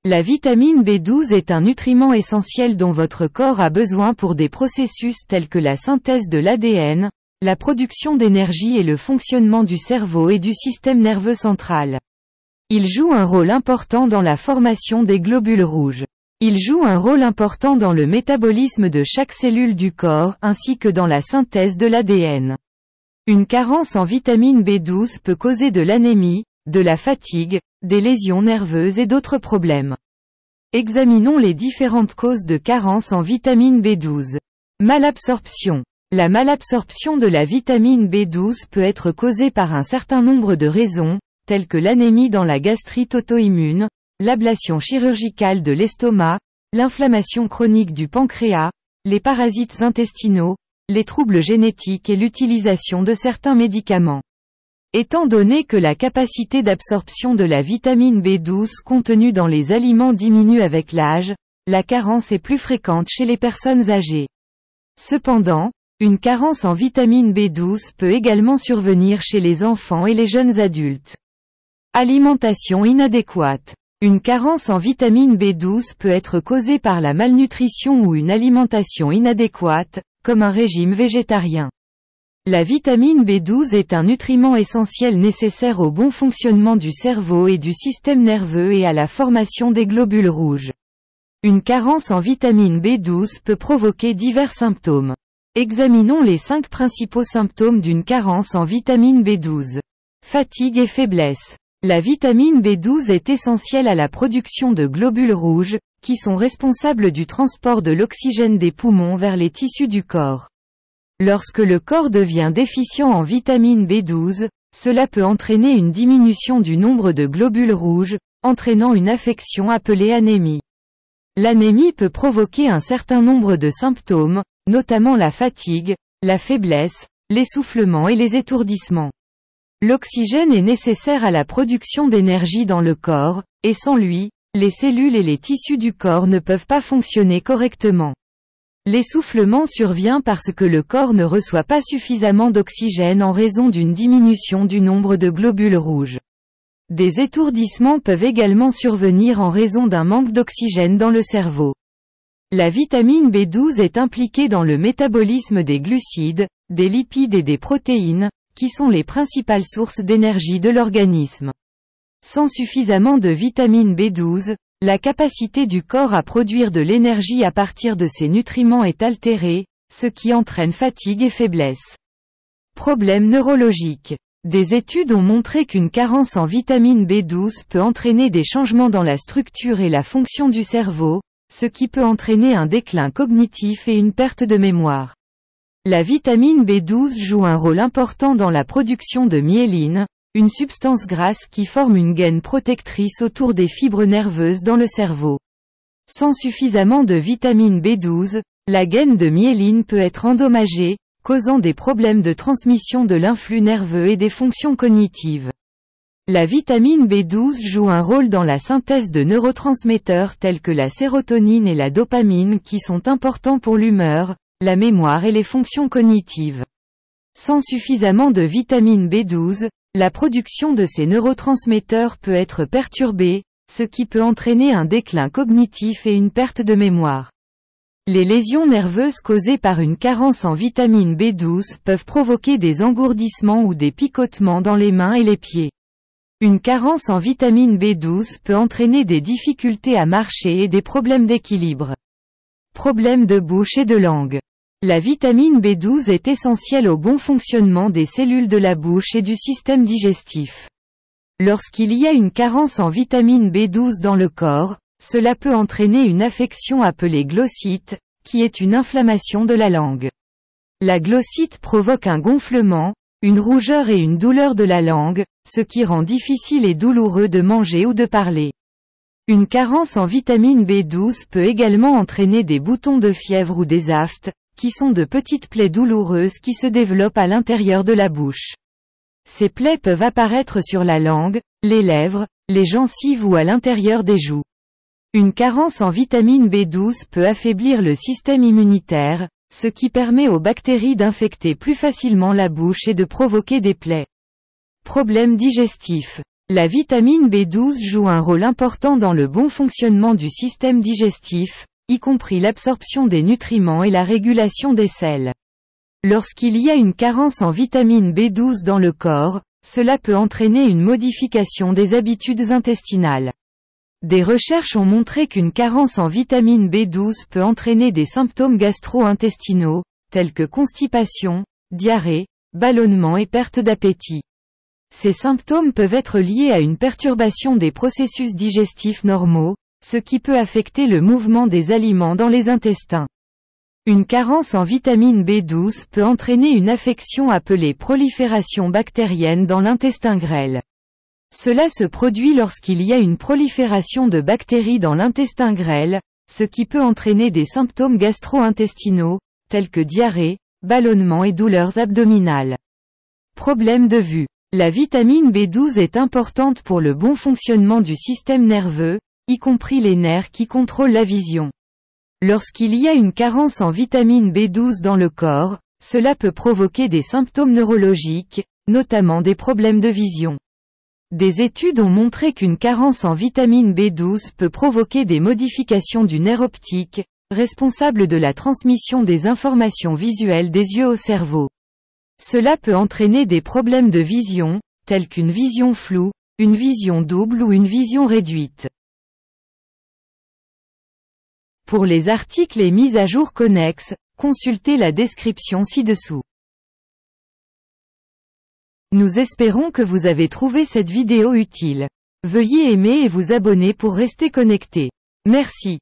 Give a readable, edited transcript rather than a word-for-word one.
La vitamine B12 est un nutriment essentiel dont votre corps a besoin pour des processus tels que la synthèse de l'ADN, la production d'énergie et le fonctionnement du cerveau et du système nerveux central. Il joue un rôle important dans la formation des globules rouges. Il joue un rôle important dans le métabolisme de chaque cellule du corps ainsi que dans la synthèse de l'ADN. Une carence en vitamine B12 peut causer de l'anémie, de la fatigue, des lésions nerveuses et d'autres problèmes. Examinons les différentes causes de carence en vitamine B12. Malabsorption. La malabsorption de la vitamine B12 peut être causée par un certain nombre de raisons, telles que l'anémie dans la gastrite auto-immune, l'ablation chirurgicale de l'estomac, l'inflammation chronique du pancréas, les parasites intestinaux, les troubles génétiques et l'utilisation de certains médicaments. Étant donné que la capacité d'absorption de la vitamine B12 contenue dans les aliments diminue avec l'âge, la carence est plus fréquente chez les personnes âgées. Cependant, une carence en vitamine B12 peut également survenir chez les enfants et les jeunes adultes. Alimentation inadéquate. Une carence en vitamine B12 peut être causée par la malnutrition ou une alimentation inadéquate, comme un régime végétarien. La vitamine B12 est un nutriment essentiel nécessaire au bon fonctionnement du cerveau et du système nerveux et à la formation des globules rouges. Une carence en vitamine B12 peut provoquer divers symptômes. Examinons les 5 principaux symptômes d'une carence en vitamine B12. Fatigue et faiblesse. La vitamine B12 est essentielle à la production de globules rouges, qui sont responsables du transport de l'oxygène des poumons vers les tissus du corps. Lorsque le corps devient déficient en vitamine B12, cela peut entraîner une diminution du nombre de globules rouges, entraînant une affection appelée anémie. L'anémie peut provoquer un certain nombre de symptômes, notamment la fatigue, la faiblesse, l'essoufflement et les étourdissements. L'oxygène est nécessaire à la production d'énergie dans le corps, et sans lui, les cellules et les tissus du corps ne peuvent pas fonctionner correctement. L'essoufflement survient parce que le corps ne reçoit pas suffisamment d'oxygène en raison d'une diminution du nombre de globules rouges. Des étourdissements peuvent également survenir en raison d'un manque d'oxygène dans le cerveau. La vitamine B12 est impliquée dans le métabolisme des glucides, des lipides et des protéines, qui sont les principales sources d'énergie de l'organisme. Sans suffisamment de vitamine B12, la capacité du corps à produire de l'énergie à partir de ces nutriments est altérée, ce qui entraîne fatigue et faiblesse. Problèmes neurologiques. Des études ont montré qu'une carence en vitamine B12 peut entraîner des changements dans la structure et la fonction du cerveau, ce qui peut entraîner un déclin cognitif et une perte de mémoire. La vitamine B12 joue un rôle important dans la production de myéline, une substance grasse qui forme une gaine protectrice autour des fibres nerveuses dans le cerveau. Sans suffisamment de vitamine B12, la gaine de myéline peut être endommagée, causant des problèmes de transmission de l'influx nerveux et des fonctions cognitives. La vitamine B12 joue un rôle dans la synthèse de neurotransmetteurs tels que la sérotonine et la dopamine qui sont importants pour l'humeur, la mémoire et les fonctions cognitives. Sans suffisamment de vitamine B12, la production de ces neurotransmetteurs peut être perturbée, ce qui peut entraîner un déclin cognitif et une perte de mémoire. Les lésions nerveuses causées par une carence en vitamine B12 peuvent provoquer des engourdissements ou des picotements dans les mains et les pieds. Une carence en vitamine B12 peut entraîner des difficultés à marcher et des problèmes d'équilibre. Problèmes de bouche et de langue. La vitamine B12 est essentielle au bon fonctionnement des cellules de la bouche et du système digestif. Lorsqu'il y a une carence en vitamine B12 dans le corps, cela peut entraîner une affection appelée glossite, qui est une inflammation de la langue. La glossite provoque un gonflement, une rougeur et une douleur de la langue, ce qui rend difficile et douloureux de manger ou de parler. Une carence en vitamine B12 peut également entraîner des boutons de fièvre ou des aftes, qui sont de petites plaies douloureuses qui se développent à l'intérieur de la bouche. Ces plaies peuvent apparaître sur la langue, les lèvres, les gencives ou à l'intérieur des joues. Une carence en vitamine B12 peut affaiblir le système immunitaire, ce qui permet aux bactéries d'infecter plus facilement la bouche et de provoquer des plaies. Problèmes digestifs. La vitamine B12 joue un rôle important dans le bon fonctionnement du système digestif, y compris l'absorption des nutriments et la régulation des selles. Lorsqu'il y a une carence en vitamine B12 dans le corps, cela peut entraîner une modification des habitudes intestinales. Des recherches ont montré qu'une carence en vitamine B12 peut entraîner des symptômes gastro-intestinaux, tels que constipation, diarrhée, ballonnement et perte d'appétit. Ces symptômes peuvent être liés à une perturbation des processus digestifs normaux, ce qui peut affecter le mouvement des aliments dans les intestins. Une carence en vitamine B12 peut entraîner une affection appelée prolifération bactérienne dans l'intestin grêle. Cela se produit lorsqu'il y a une prolifération de bactéries dans l'intestin grêle, ce qui peut entraîner des symptômes gastro-intestinaux, tels que diarrhée, ballonnement et douleurs abdominales. Problème de vue. La vitamine B12 est importante pour le bon fonctionnement du système nerveux, y compris les nerfs qui contrôlent la vision. Lorsqu'il y a une carence en vitamine B12 dans le corps, cela peut provoquer des symptômes neurologiques, notamment des problèmes de vision. Des études ont montré qu'une carence en vitamine B12 peut provoquer des modifications du nerf optique, responsable de la transmission des informations visuelles des yeux au cerveau. Cela peut entraîner des problèmes de vision, tels qu'une vision floue, une vision double ou une vision réduite. Pour les articles et mises à jour connexes, consultez la description ci-dessous. Nous espérons que vous avez trouvé cette vidéo utile. Veuillez aimer et vous abonner pour rester connecté. Merci.